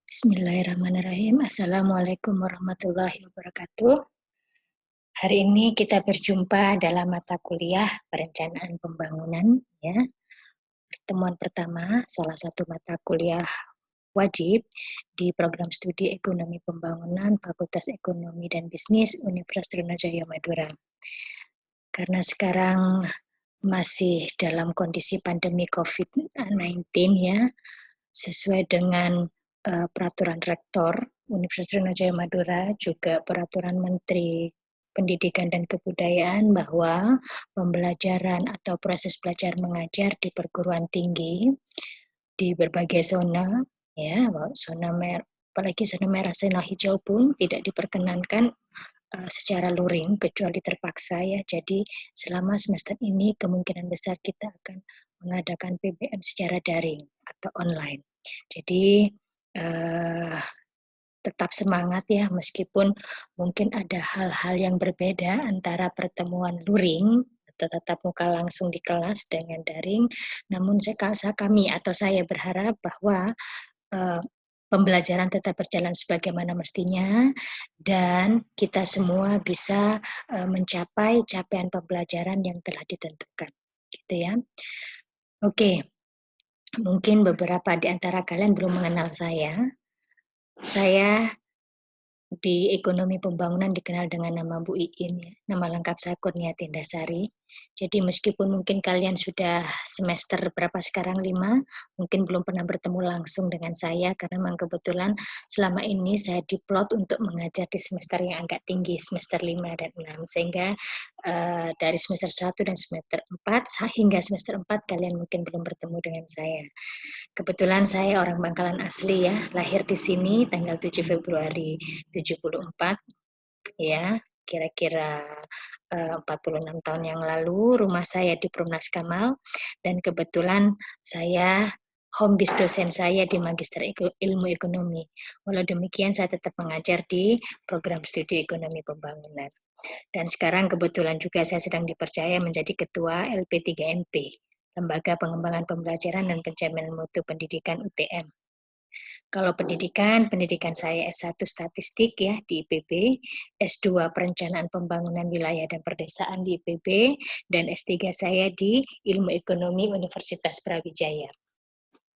Bismillahirrahmanirrahim. Assalamualaikum warahmatullahi wabarakatuh. Hari ini kita berjumpa dalam mata kuliah perencanaan pembangunan, ya. Pertemuan pertama, salah satu mata kuliah wajib di program studi Ekonomi Pembangunan Fakultas Ekonomi dan Bisnis Universitas Sriwijaya Madura. Karena sekarang masih dalam kondisi pandemi COVID-19, ya, sesuai dengan peraturan rektor Universitas Sriwijaya Madura, juga peraturan Menteri Pendidikan dan Kebudayaan bahwa pembelajaran atau proses belajar mengajar di perguruan tinggi di berbagai zona, ya, zona merah, apalagi zona merah, zona hijau pun tidak diperkenankan secara luring kecuali terpaksa, ya. Jadi selama semester ini kemungkinan besar kita akan mengadakan PBM secara daring atau online. Jadi tetap semangat, ya, meskipun mungkin ada hal-hal yang berbeda antara pertemuan luring atau tatap muka langsung di kelas dengan daring. Namun saya berharap bahwa pembelajaran tetap berjalan sebagaimana mestinya dan kita semua bisa mencapai capaian pembelajaran yang telah ditentukan, gitu ya. Oke, mungkin beberapa di antara kalian belum mengenal saya. Saya di Ekonomi Pembangunan dikenal dengan nama Bu Iin, ya. Nama lengkap saya Kurniati Indasari. Jadi meskipun mungkin kalian sudah semester berapa sekarang, 5, mungkin belum pernah bertemu langsung dengan saya karena memang kebetulan selama ini saya diplot untuk mengajar di semester yang agak tinggi, semester 5 dan 6. Sehingga dari semester 1 dan semester 4 hingga semester 4 kalian mungkin belum bertemu dengan saya. Kebetulan saya orang Bangkalan asli, ya, lahir di sini tanggal 7 Februari 74, ya, kira-kira 46 tahun yang lalu. Rumah saya di Perumnas Kamal dan kebetulan saya home base dosen saya di Magister Ilmu Ekonomi. Walau demikian saya tetap mengajar di program studi Ekonomi Pembangunan. Dan sekarang kebetulan juga saya sedang dipercaya menjadi Ketua LP3MP, Lembaga Pengembangan Pembelajaran dan Pencapaian Mutu Pendidikan UTM. Kalau pendidikan saya S1 Statistik, ya, di IPB, S2 Perencanaan Pembangunan Wilayah dan Perdesaan di IPB, dan S3 saya di Ilmu Ekonomi Universitas Brawijaya.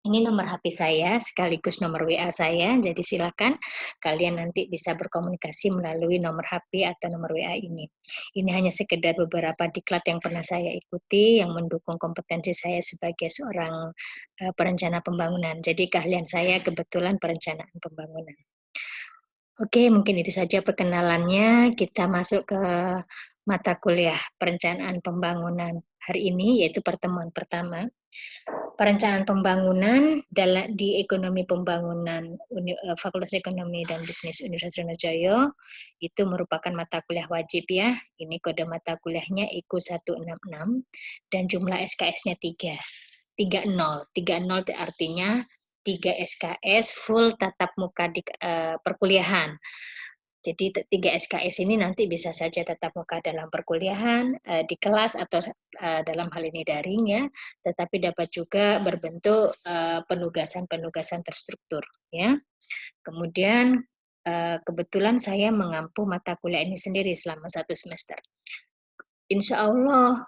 Ini nomor HP saya sekaligus nomor WA saya, jadi silakan kalian nanti bisa berkomunikasi melalui nomor HP atau nomor WA ini. Ini hanya sekedar beberapa diklat yang pernah saya ikuti yang mendukung kompetensi saya sebagai seorang perencana pembangunan. Jadi keahlian saya kebetulan perencanaan pembangunan. Oke, mungkin itu saja perkenalannya. Kita masuk ke mata kuliah perencanaan pembangunan hari ini, yaitu pertemuan pertama. Perencanaan pembangunan di Ekonomi Pembangunan Fakultas Ekonomi dan Bisnis Universitas Sriwijaya itu merupakan mata kuliah wajib, ya. Ini kode mata kuliahnya IKU 166 dan jumlah SKS-nya 3. 30. 30 itu artinya 3 SKS full tatap muka di perkuliahan. Jadi 3 SKS ini nanti bisa saja tatap muka dalam perkuliahan, di kelas atau dalam hal ini daring, ya, tetapi dapat juga berbentuk penugasan-penugasan terstruktur, ya. Kemudian kebetulan saya mengampu mata kuliah ini sendiri selama 1 semester. Insya Allah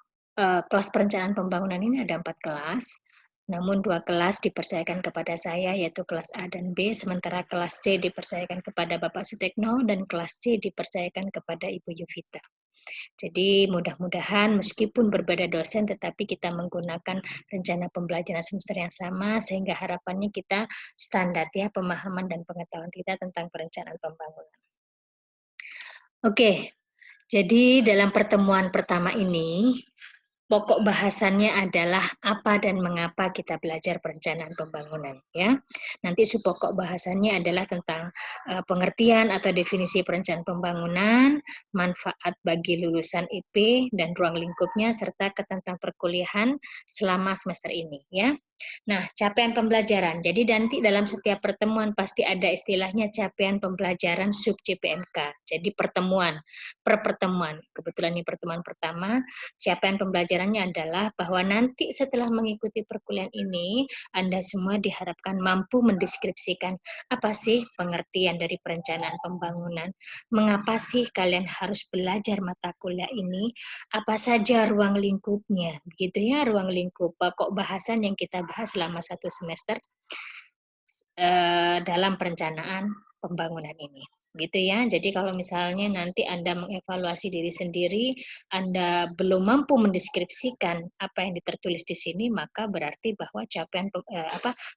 kelas perencanaan pembangunan ini ada 4 kelas, namun 2 kelas dipercayakan kepada saya, yaitu kelas A dan B, sementara kelas C dipercayakan kepada Bapak Sutekno dan kelas C dipercayakan kepada Ibu Yuvita. Jadi mudah-mudahan meskipun berbeda dosen, tetapi kita menggunakan rencana pembelajaran semester yang sama, sehingga harapannya kita standar, ya, pemahaman dan pengetahuan kita tentang perencanaan pembangunan. Oke, jadi dalam pertemuan pertama ini, pokok bahasannya adalah apa dan mengapa kita belajar perencanaan pembangunan, ya. Nanti pokok bahasannya adalah tentang pengertian atau definisi perencanaan pembangunan, manfaat bagi lulusan IP dan ruang lingkupnya, serta ketentuan perkuliahan selama semester ini, ya. Nah, capaian pembelajaran. Jadi nanti dalam setiap pertemuan pasti ada istilahnya capaian pembelajaran sub CPNK. Jadi pertemuan, per pertemuan. Kebetulan ini pertemuan pertama, capaian pembelajarannya adalah bahwa nanti setelah mengikuti perkuliahan ini, Anda semua diharapkan mampu mendeskripsikan apa sih pengertian dari perencanaan pembangunan, mengapa sih kalian harus belajar mata kuliah ini, apa saja ruang lingkupnya, begitu ya, ruang lingkup pokok bahasan yang kita bahas selama 1 semester dalam perencanaan pembangunan ini. Gitu ya. Jadi kalau misalnya nanti Anda mengevaluasi diri sendiri, Anda belum mampu mendeskripsikan apa yang tertulis di sini, maka berarti bahwa capaian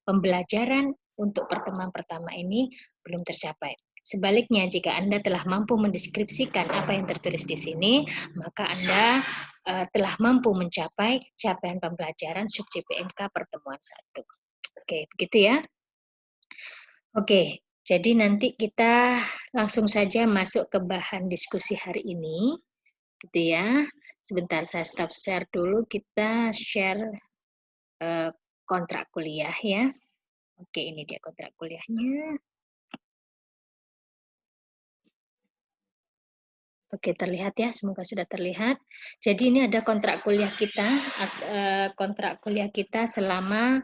pembelajaran untuk pertemuan pertama ini belum tercapai. Sebaliknya, jika Anda telah mampu mendeskripsikan apa yang tertulis di sini, maka Anda telah mampu mencapai capaian pembelajaran sub CPMK pertemuan 1. Oke, begitu ya. Oke, jadi nanti kita langsung saja masuk ke bahan diskusi hari ini, gitu ya. Sebentar saya stop share dulu, kita share kontrak kuliah ya. Oke, ini dia kontrak kuliahnya. Oke, terlihat ya, semoga sudah terlihat. Jadi ini ada kontrak kuliah kita selama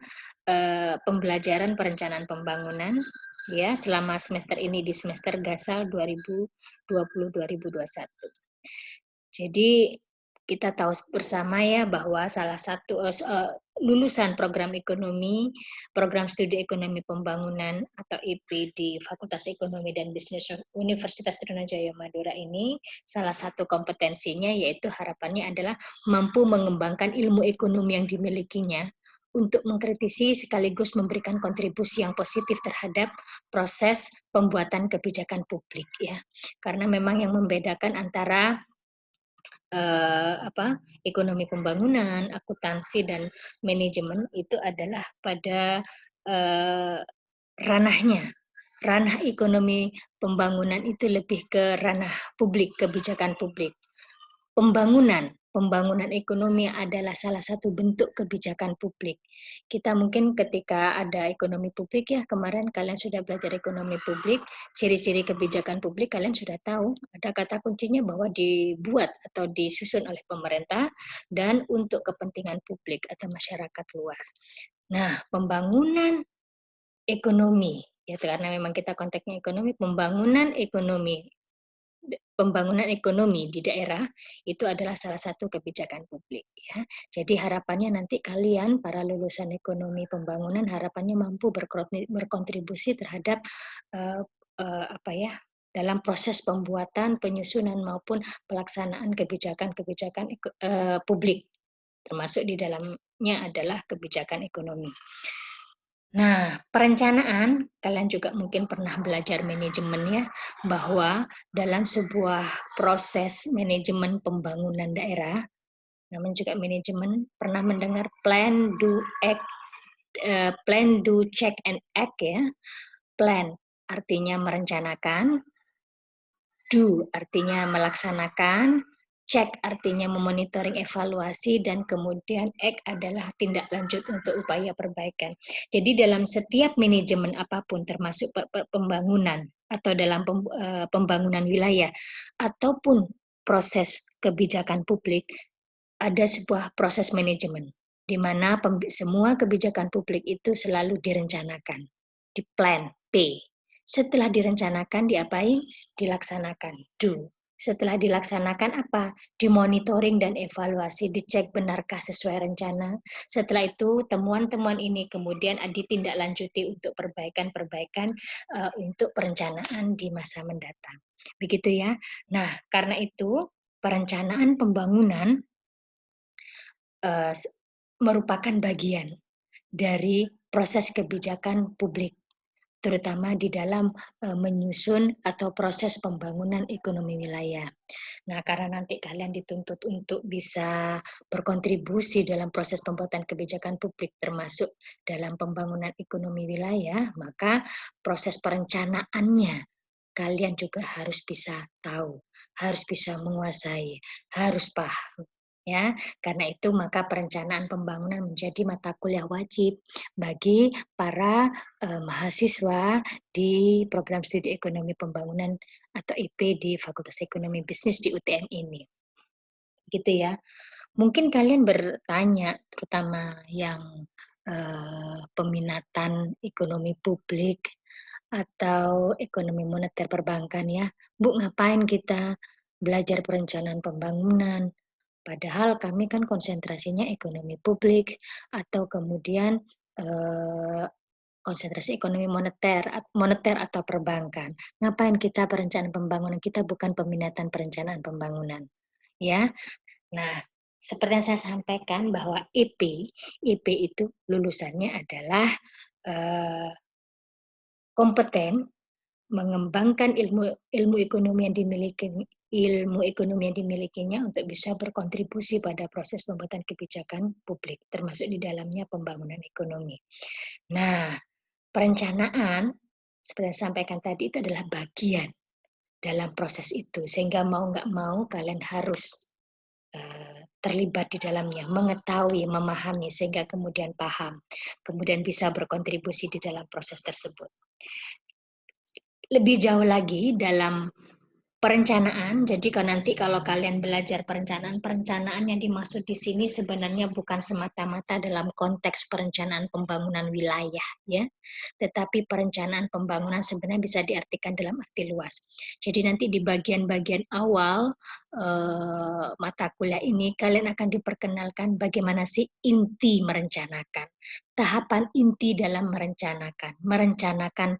pembelajaran perencanaan pembangunan ya selama semester ini di semester Gasal 2020-2021. Jadi kita tahu bersama ya bahwa salah satu lulusan program studi ekonomi pembangunan atau IP di Fakultas Ekonomi dan Bisnis Universitas Trunajaya Madura ini, salah satu kompetensinya yaitu harapannya adalah mampu mengembangkan ilmu ekonomi yang dimilikinya untuk mengkritisi sekaligus memberikan kontribusi yang positif terhadap proses pembuatan kebijakan publik ya. Karena memang yang membedakan antara ekonomi pembangunan, akuntansi dan manajemen itu adalah pada ranahnya. Ranah ekonomi pembangunan itu lebih ke ranah publik, kebijakan publik. Pembangunan ekonomi adalah salah satu bentuk kebijakan publik. Kita mungkin ketika ada ekonomi publik ya, kemarin kalian sudah belajar ekonomi publik, ciri-ciri kebijakan publik kalian sudah tahu. Ada kata kuncinya bahwa dibuat atau disusun oleh pemerintah dan untuk kepentingan publik atau masyarakat luas. Nah, pembangunan ekonomi, ya karena memang kita konteksnya ekonomi, pembangunan ekonomi di daerah itu adalah salah satu kebijakan publik ya. Jadi harapannya nanti kalian para lulusan ekonomi pembangunan harapannya mampu berkontribusi terhadap dalam proses pembuatan, penyusunan maupun pelaksanaan kebijakan-kebijakan publik termasuk di dalamnya adalah kebijakan ekonomi. Nah, perencanaan, kalian juga mungkin pernah belajar manajemen ya, bahwa dalam sebuah proses manajemen pembangunan daerah, namun juga manajemen, pernah mendengar plan, do, check, and act ya. Plan artinya merencanakan, do artinya melaksanakan, check artinya memonitoring evaluasi, dan kemudian act adalah tindak lanjut untuk upaya perbaikan. Jadi dalam setiap manajemen apapun termasuk pembangunan atau dalam pembangunan wilayah ataupun proses kebijakan publik ada sebuah proses manajemen di mana semua kebijakan publik itu selalu direncanakan, di plan P. Setelah direncanakan diapain? Dilaksanakan, do. Setelah dilaksanakan apa? Dimonitoring dan evaluasi, dicek benarkah sesuai rencana. Setelah itu temuan-temuan ini kemudian ditindaklanjuti untuk perbaikan-perbaikan untuk perencanaan di masa mendatang. Begitu ya. Nah, karena itu perencanaan pembangunan merupakan bagian dari proses kebijakan publik, terutama di dalam menyusun atau proses pembangunan ekonomi wilayah. Nah, karena nanti kalian dituntut untuk bisa berkontribusi dalam proses pembuatan kebijakan publik termasuk dalam pembangunan ekonomi wilayah, maka proses perencanaannya kalian juga harus bisa tahu, harus bisa menguasai, harus paham. ya. Karena itu maka perencanaan pembangunan menjadi mata kuliah wajib bagi para mahasiswa di program studi ekonomi pembangunan atau IP di Fakultas Ekonomi Bisnis di UTM ini. Gitu ya. Mungkin kalian bertanya, terutama yang peminatan ekonomi publik atau ekonomi moneter perbankan ya, "Bu, ngapain kita belajar perencanaan pembangunan? Padahal kami kan konsentrasinya ekonomi publik atau kemudian, eee, konsentrasi ekonomi moneter atau perbankan. Ngapain kita perencanaan pembangunan? Kita bukan peminatan perencanaan pembangunan." Ya. Nah, seperti yang saya sampaikan bahwa IP itu lulusannya adalah, eee, kompeten mengembangkan ilmu ekonomi yang dimilikinya untuk bisa berkontribusi pada proses pembuatan kebijakan publik, termasuk di dalamnya pembangunan ekonomi. Nah, perencanaan, seperti yang saya sampaikan tadi, itu adalah bagian dalam proses itu, sehingga mau nggak mau kalian harus terlibat di dalamnya, mengetahui, memahami, sehingga kemudian paham, kemudian bisa berkontribusi di dalam proses tersebut. Lebih jauh lagi dalam perencanaan, jadi kalau kalian belajar perencanaan yang dimaksud di sini sebenarnya bukan semata-mata dalam konteks perencanaan pembangunan wilayah ya, tetapi perencanaan pembangunan sebenarnya bisa diartikan dalam arti luas. Jadi nanti di bagian-bagian awal mata kuliah ini kalian akan diperkenalkan bagaimana sih inti merencanakan, tahapan inti dalam merencanakan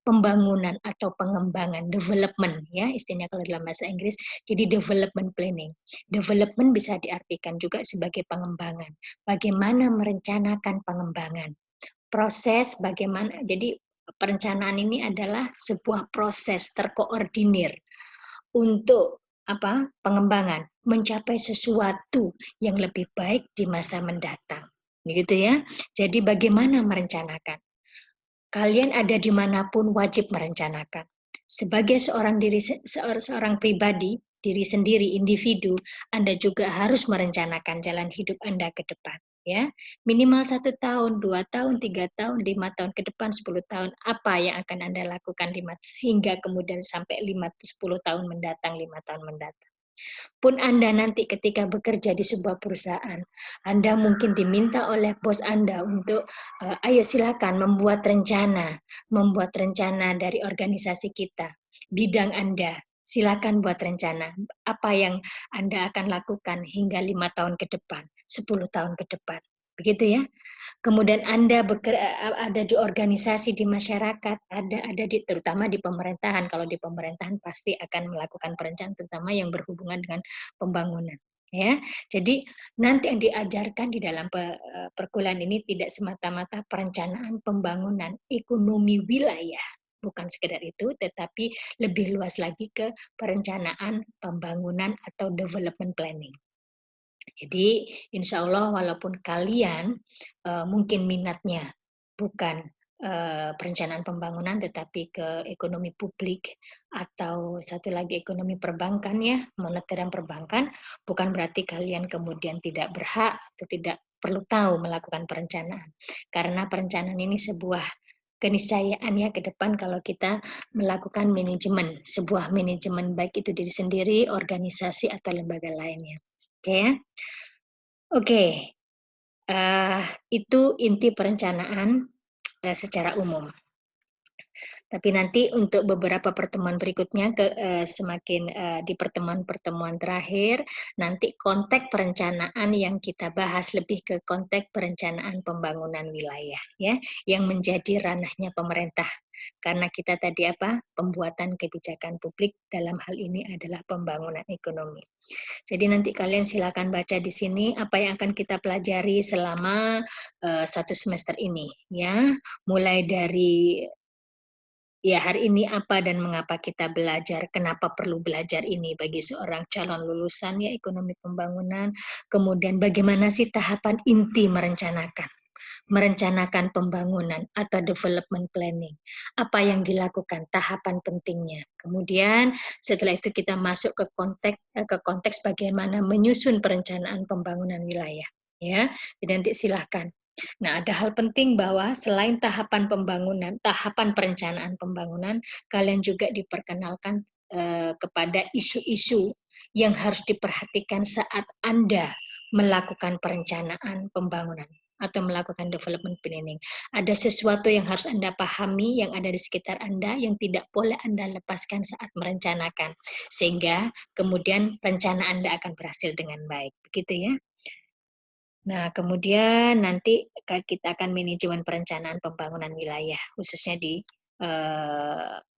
pembangunan atau pengembangan, development ya istilahnya kalau dalam bahasa Inggris. Jadi development planning. Development bisa diartikan juga sebagai pengembangan. Bagaimana merencanakan pengembangan. Proses bagaimana, jadi perencanaan ini adalah sebuah proses terkoordinir untuk pengembangan, mencapai sesuatu yang lebih baik di masa mendatang. Begitu ya. Jadi bagaimana merencanakan? Kalian ada dimanapun wajib merencanakan. Sebagai seorang pribadi, diri sendiri, individu, Anda juga harus merencanakan jalan hidup Anda ke depan. Ya, minimal 1 tahun, 2 tahun, 3 tahun, 5 tahun ke depan, 10 tahun, apa yang akan Anda lakukan sehingga kemudian sampai 10 tahun mendatang, 5 tahun mendatang. Pun Anda nanti ketika bekerja di sebuah perusahaan, Anda mungkin diminta oleh bos Anda untuk, ayo silakan membuat rencana dari organisasi kita, bidang Anda, silakan buat rencana, apa yang Anda akan lakukan hingga 5 tahun ke depan, 10 tahun ke depan, begitu ya. Kemudian Anda ada di organisasi, di masyarakat, ada terutama di pemerintahan. Kalau di pemerintahan pasti akan melakukan perencanaan, terutama yang berhubungan dengan pembangunan. Ya, jadi nanti yang diajarkan di dalam perkuliahan ini tidak semata-mata perencanaan pembangunan ekonomi wilayah, bukan sekedar itu, tetapi lebih luas lagi ke perencanaan pembangunan atau development planning. Jadi insya Allah walaupun kalian mungkin minatnya bukan perencanaan pembangunan tetapi ke ekonomi publik atau satu lagi ekonomi perbankan ya, moneter dan perbankan, bukan berarti kalian kemudian tidak berhak atau tidak perlu tahu melakukan perencanaan. Karena perencanaan ini sebuah keniscayaan ya ke depan kalau kita melakukan manajemen, sebuah manajemen baik itu diri sendiri, organisasi atau lembaga lainnya. Oke ya? Oke, itu inti perencanaan, secara umum. Tapi nanti untuk beberapa pertemuan berikutnya semakin di pertemuan-pertemuan terakhir, nanti konteks perencanaan yang kita bahas lebih ke konteks perencanaan pembangunan wilayah ya, yang menjadi ranahnya pemerintah. Karena kita tadi pembuatan kebijakan publik dalam hal ini adalah pembangunan ekonomi. Jadi nanti kalian silakan baca di sini apa yang akan kita pelajari selama 1 semester ini ya. Mulai dari ya hari ini apa dan mengapa kita belajar, kenapa perlu belajar ini bagi seorang calon lulusan ya ekonomi pembangunan, kemudian bagaimana sih tahapan inti merencanakan. merencanakan pembangunan atau development planning. Apa yang dilakukan, tahapan pentingnya. Kemudian setelah itu kita masuk ke konteks bagaimana menyusun perencanaan pembangunan wilayah. Ya, jadi nanti silahkan. Nah, ada hal penting bahwa selain tahapan pembangunan, tahapan perencanaan pembangunan, kalian juga diperkenalkan kepada isu-isu yang harus diperhatikan saat Anda melakukan perencanaan pembangunan atau melakukan development planning. Ada sesuatu yang harus Anda pahami yang ada di sekitar Anda yang tidak boleh Anda lepaskan saat merencanakan. Sehingga kemudian rencana Anda akan berhasil dengan baik. Begitu ya. Nah, kemudian nanti kita akan manajemen perencanaan pembangunan wilayah, khususnya di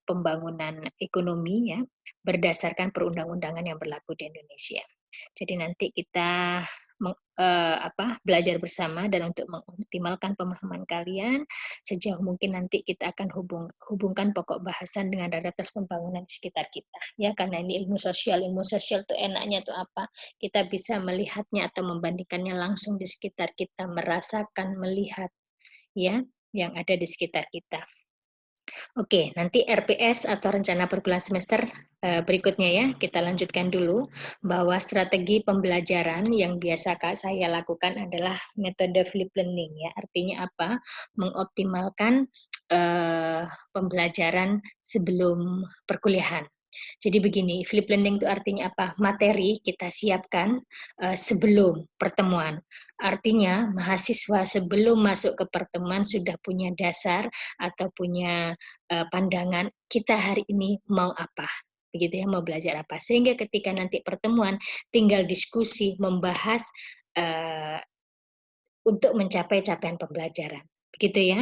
pembangunan ekonomi ya, berdasarkan perundang-undangan yang berlaku di Indonesia. Jadi nanti kita belajar bersama dan untuk mengoptimalkan pemahaman kalian, sejauh mungkin nanti kita akan hubungkan pokok bahasan dengan realitas pembangunan di sekitar kita. Ya, karena ini ilmu sosial tuh enaknya tuh apa? Kita bisa melihatnya atau membandingkannya langsung di sekitar kita, merasakan, melihat ya yang ada di sekitar kita. Oke, nanti RPS atau rencana perguruan semester berikutnya ya, kita lanjutkan dulu bahwa strategi pembelajaran yang biasa saya lakukan adalah metode flip learning ya. Artinya apa? Mengoptimalkan pembelajaran sebelum perkuliahan. Jadi begini, flip learning itu artinya apa? Materi kita siapkan sebelum pertemuan. Artinya mahasiswa sebelum masuk ke pertemuan sudah punya dasar atau punya pandangan kita hari ini mau apa, begitu ya, mau belajar apa. Sehingga ketika nanti pertemuan tinggal diskusi, membahas untuk mencapai capaian pembelajaran. Begitu ya.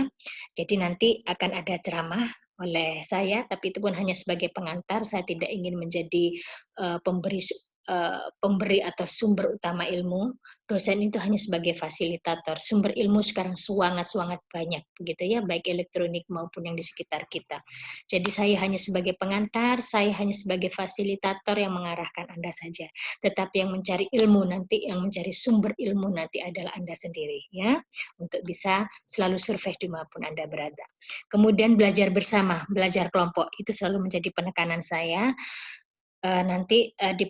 Jadi nanti akan ada ceramah oleh saya, tapi itu pun hanya sebagai pengantar. Saya tidak ingin menjadi pemberi atau sumber utama ilmu. Dosen itu hanya sebagai fasilitator. Sumber ilmu sekarang sangat banyak, begitu ya, baik elektronik maupun yang di sekitar kita. Jadi saya hanya sebagai pengantar, saya hanya sebagai fasilitator yang mengarahkan Anda saja. Tetapi yang mencari ilmu nanti, yang mencari sumber ilmu nanti adalah Anda sendiri, ya, untuk bisa selalu survei dimanapun Anda berada. Kemudian belajar bersama, belajar kelompok, itu selalu menjadi penekanan saya. Nanti di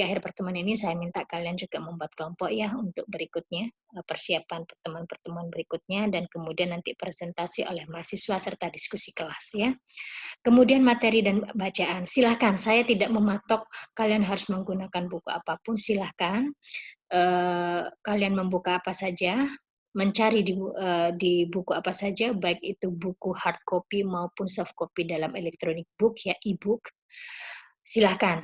akhir pertemuan ini saya minta kalian juga membuat kelompok ya untuk berikutnya, persiapan pertemuan-pertemuan berikutnya, dan kemudian nanti presentasi oleh mahasiswa serta diskusi kelas ya. Kemudian materi dan bacaan, silahkan, saya tidak mematok kalian harus menggunakan buku apapun, silahkan kalian membuka apa saja, mencari di buku apa saja, baik itu buku hard copy maupun soft copy dalam electronic book ya, e-book, silahkan.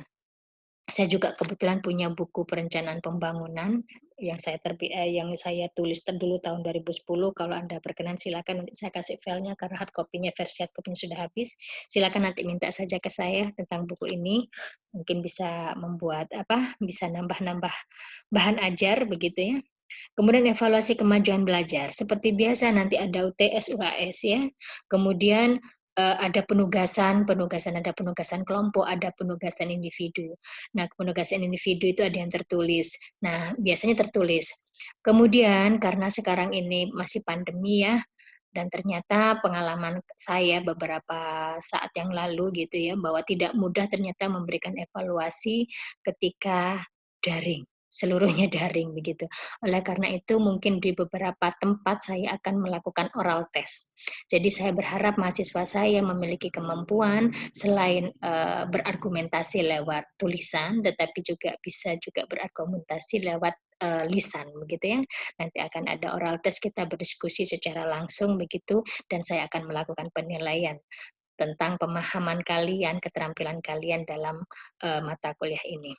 Saya juga kebetulan punya buku perencanaan pembangunan yang saya tulis dulu tahun 2010. Kalau Anda berkenan silakan, nanti saya kasih filenya karena versi hard copy-nya sudah habis. Silakan nanti minta saja ke saya tentang buku ini. Mungkin bisa bisa nambah-nambah bahan ajar begitu ya. Kemudian evaluasi kemajuan belajar. Seperti biasa nanti ada UTS, UAS ya. Kemudian ada penugasan kelompok, ada penugasan individu. Nah, penugasan individu itu ada yang tertulis. Nah, biasanya tertulis. Kemudian karena sekarang ini masih pandemi ya, dan ternyata pengalaman saya beberapa saat yang lalu gitu ya, bahwa tidak mudah ternyata memberikan evaluasi ketika daring, seluruhnya daring begitu. Oleh karena itu mungkin di beberapa tempat saya akan melakukan oral test. Jadi saya berharap mahasiswa saya memiliki kemampuan selain berargumentasi lewat tulisan, tetapi juga bisa juga berargumentasi lewat lisan begitu ya. Nanti akan ada oral test, kita berdiskusi secara langsung begitu, dan saya akan melakukan penilaian tentang pemahaman kalian, keterampilan kalian dalam mata kuliah ini.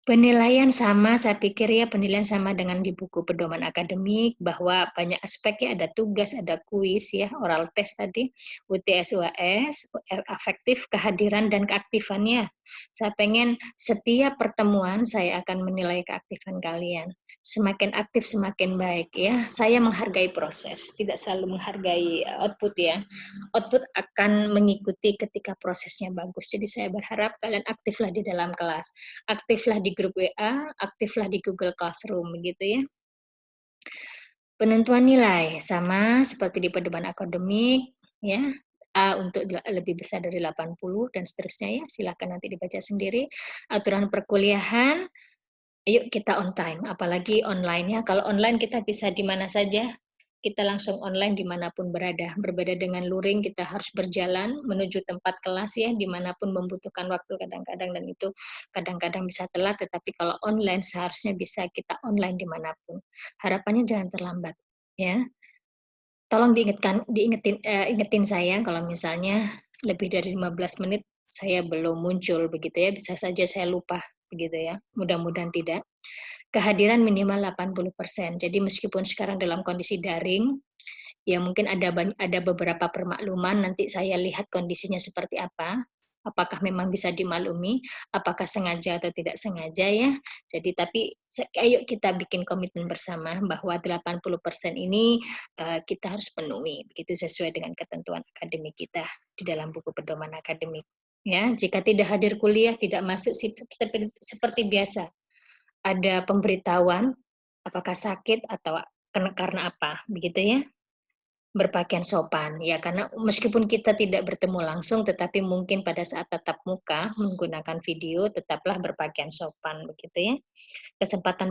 Penilaian sama, saya pikir ya penilaian sama dengan di buku pedoman akademik, bahwa banyak aspeknya, ada tugas, ada kuis ya, oral test tadi, UTS, UAS, afektif, kehadiran dan keaktifannya. Saya pengen setiap pertemuan saya akan menilai keaktifan kalian. Semakin aktif semakin baik ya. Saya menghargai proses, tidak selalu menghargai output ya. Output akan mengikuti ketika prosesnya bagus. Jadi saya berharap kalian aktiflah di dalam kelas, aktiflah di grup WA, aktiflah di Google Classroom begitu ya. Penentuan nilai sama seperti di pedoman akademik ya, A untuk lebih besar dari 80 dan seterusnya ya, silakan nanti dibaca sendiri. Aturan perkuliahan, ayo kita on time, apalagi online ya. Kalau online kita bisa di mana saja, kita langsung online dimanapun berada. Berbeda dengan luring, kita harus berjalan menuju tempat kelas ya, dimanapun membutuhkan waktu kadang-kadang dan itu kadang-kadang bisa telat, tetapi kalau online seharusnya bisa kita online dimanapun. Harapannya jangan terlambat ya. Tolong ingetin saya kalau misalnya lebih dari 15 menit saya belum muncul begitu ya, bisa saja saya lupa begitu ya, mudah-mudahan tidak. Kehadiran minimal 80%. Jadi meskipun sekarang dalam kondisi daring, ya mungkin ada beberapa permakluman, nanti saya lihat kondisinya seperti apa, apakah memang bisa dimaklumi, apakah sengaja atau tidak sengaja ya. Jadi tapi ayo kita bikin komitmen bersama bahwa 80% ini kita harus penuhi, begitu sesuai dengan ketentuan akademik kita di dalam buku pedoman akademik. Ya, jika tidak hadir kuliah, tidak masuk seperti biasa. Ada pemberitahuan apakah sakit atau karena apa, begitu ya. Berpakaian sopan, ya karena meskipun kita tidak bertemu langsung, tetapi mungkin pada saat tatap muka menggunakan video, tetaplah berpakaian sopan, begitu ya. Kesempatan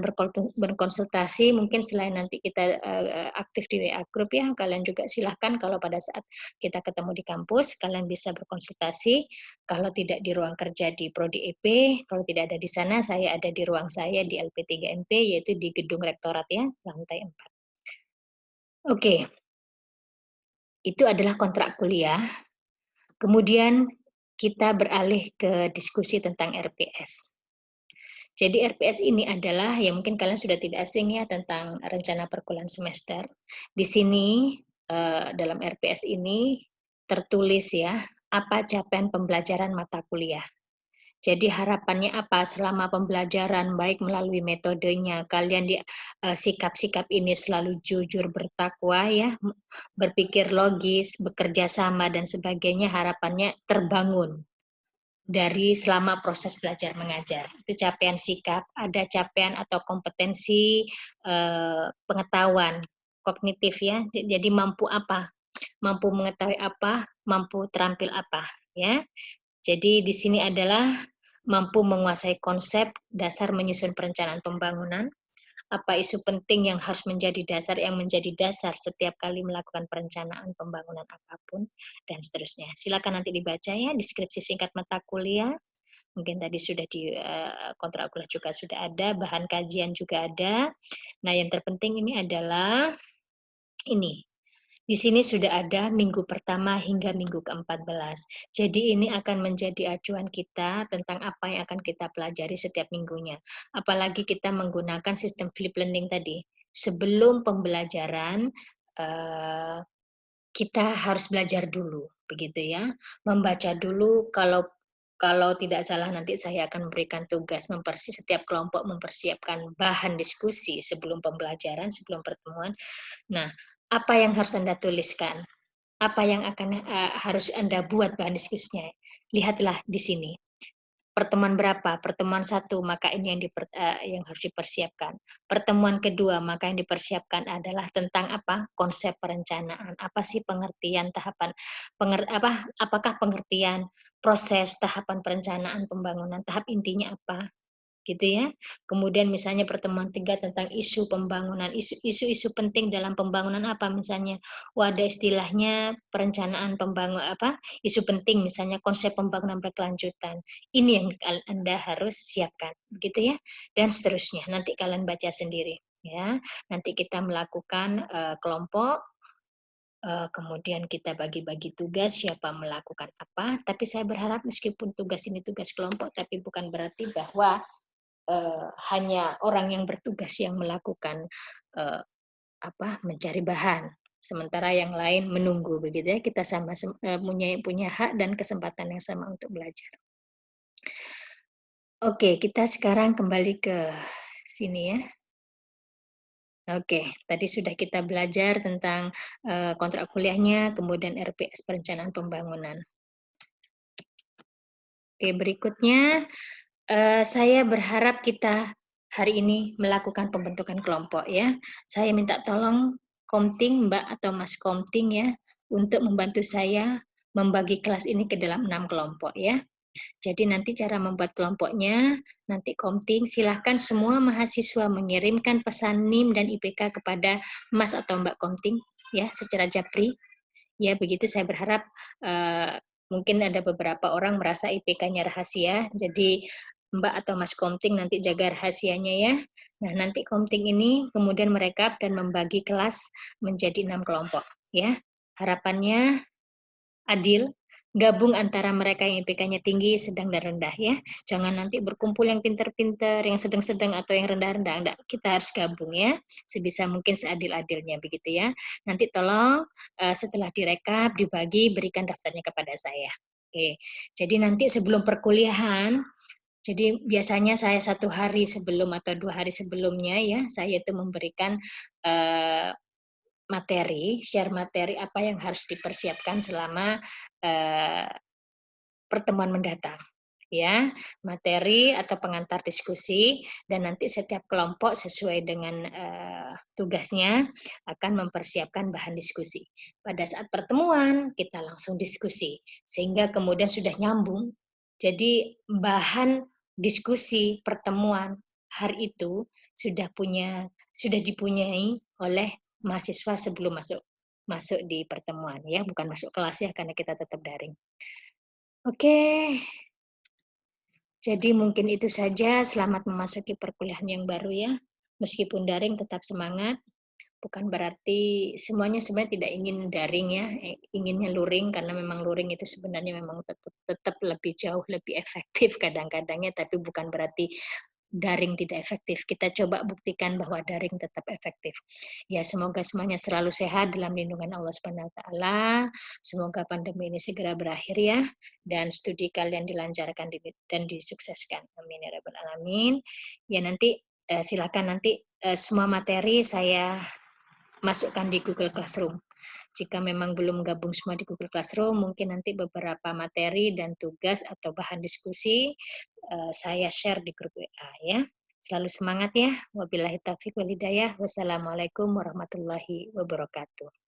berkonsultasi mungkin selain nanti kita aktif di WA group ya, kalian juga silahkan kalau pada saat kita ketemu di kampus, kalian bisa berkonsultasi. Kalau tidak di ruang kerja di Prodi EP, kalau tidak ada di sana, saya ada di ruang saya di LP3MP, yaitu di gedung rektorat ya, lantai 4. Oke, itu adalah kontrak kuliah. Kemudian kita beralih ke diskusi tentang RPS. Jadi RPS ini adalah, ya mungkin kalian sudah tidak asing ya tentang rencana perkuliahan semester. Di sini dalam RPS ini tertulis ya, apa capaian pembelajaran mata kuliah. Jadi harapannya apa selama pembelajaran baik melalui metodenya kalian di sikap-sikap ini selalu jujur bertakwa ya, berpikir logis, bekerja sama dan sebagainya harapannya terbangun dari selama proses belajar mengajar. Itu capaian sikap, ada capaian atau kompetensi pengetahuan kognitif ya. Jadi mampu apa? Mampu mengetahui apa, mampu terampil apa ya. Jadi di sini adalah mampu menguasai konsep dasar menyusun perencanaan pembangunan, apa isu penting yang harus menjadi dasar setiap kali melakukan perencanaan pembangunan apapun, dan seterusnya. Silakan nanti dibaca ya, deskripsi singkat mata kuliah, mungkin tadi sudah di kontrak kuliah juga sudah ada, bahan kajian juga ada. Nah, yang terpenting ini adalah ini, di sini sudah ada minggu pertama hingga minggu ke-14. Jadi ini akan menjadi acuan kita tentang apa yang akan kita pelajari setiap minggunya. Apalagi kita menggunakan sistem flip learning tadi. Sebelum pembelajaran, kita harus belajar dulu, begitu ya. Membaca dulu, kalau kalau tidak salah nanti saya akan memberikan tugas setiap kelompok mempersiapkan bahan diskusi sebelum pembelajaran, sebelum pertemuan. Nah, apa yang harus Anda tuliskan? Apa yang akan harus Anda buat bahan diskusinya? Lihatlah di sini. Pertemuan berapa? Pertemuan satu, maka ini yang harus dipersiapkan. Pertemuan kedua, maka yang dipersiapkan adalah tentang apa? Konsep perencanaan. Apa sih pengertian tahapan apakah pengertian proses tahapan perencanaan pembangunan, tahap intinya apa? Gitu ya. Kemudian misalnya pertemuan 3 tentang isu pembangunan, isu-isu penting dalam pembangunan apa misalnya, ada istilahnya perencanaan isu penting misalnya konsep pembangunan berkelanjutan. Ini yang Anda harus siapkan, begitu ya, dan seterusnya. Nanti kalian baca sendiri ya. Nanti kita melakukan kelompok, kemudian kita bagi-bagi tugas siapa melakukan apa, tapi saya berharap meskipun tugas ini tugas kelompok, tapi bukan berarti bahwa hanya orang yang bertugas yang melakukan mencari bahan, sementara yang lain menunggu begitu ya. Kita sama punya hak dan kesempatan yang sama untuk belajar. Oke, kita sekarang kembali ke sini ya. Oke, tadi sudah kita belajar tentang kontrak kuliahnya, kemudian RPS perencanaan pembangunan. Oke, berikutnya saya berharap kita hari ini melakukan pembentukan kelompok ya. Saya minta tolong Komting, Mbak atau Mas Komting ya, untuk membantu saya membagi kelas ini ke dalam 6 kelompok ya. Jadi nanti cara membuat kelompoknya, nanti Komting silahkan semua mahasiswa mengirimkan pesan NIM dan IPK kepada Mas atau Mbak Komting ya secara japri. Ya begitu saya berharap mungkin ada beberapa orang merasa IPK-nya rahasia, jadi Mbak atau Mas Komting nanti jaga rahasianya ya. Nah nanti Komting ini kemudian merekap dan membagi kelas menjadi 6 kelompok ya. Harapannya adil, gabung antara mereka yang IPK-nya tinggi, sedang, dan rendah ya. Jangan nanti berkumpul yang pinter-pinter, yang sedang-sedang, atau yang rendah-rendah. Enggak, kita harus gabung ya, sebisa mungkin seadil-adilnya begitu ya. Nanti tolong setelah direkap, dibagi, berikan daftarnya kepada saya. Oke, jadi nanti sebelum perkuliahan, jadi biasanya saya 1 hari sebelum atau 2 hari sebelumnya ya, saya itu memberikan eh, share materi apa yang harus dipersiapkan selama eh, pertemuan mendatang. Ya, materi atau pengantar diskusi dan nanti setiap kelompok sesuai dengan tugasnya akan mempersiapkan bahan diskusi. Pada saat pertemuan kita langsung diskusi sehingga kemudian sudah nyambung. Jadi bahan diskusi pertemuan hari itu sudah dipunyai oleh mahasiswa sebelum masuk masuk di pertemuan ya, bukan masuk kelas ya karena kita tetap daring. Oke, jadi mungkin itu saja. Selamat memasuki perkuliahan yang baru ya. Meskipun daring tetap semangat. Bukan berarti semuanya sebenarnya tidak ingin daring ya, inginnya luring karena memang luring itu sebenarnya memang tetap lebih jauh lebih efektif kadang-kadangnya, tapi bukan berarti daring tidak efektif. Kita coba buktikan bahwa daring tetap efektif. Ya, semoga semuanya selalu sehat dalam lindungan Allah Subhanahu wa taala. Semoga pandemi ini segera berakhir ya dan studi kalian dilancarkan dan disukseskan. Amin ya rabbal alamin. Ya nanti silakan nanti semua materi saya masukkan di Google Classroom. Jika memang belum gabung semua di Google Classroom, mungkin nanti beberapa materi dan tugas atau bahan diskusi saya share di grup WA ya. Selalu semangat ya. Wabillahi taufiq wal hidayah. Wassalamualaikum warahmatullahi wabarakatuh.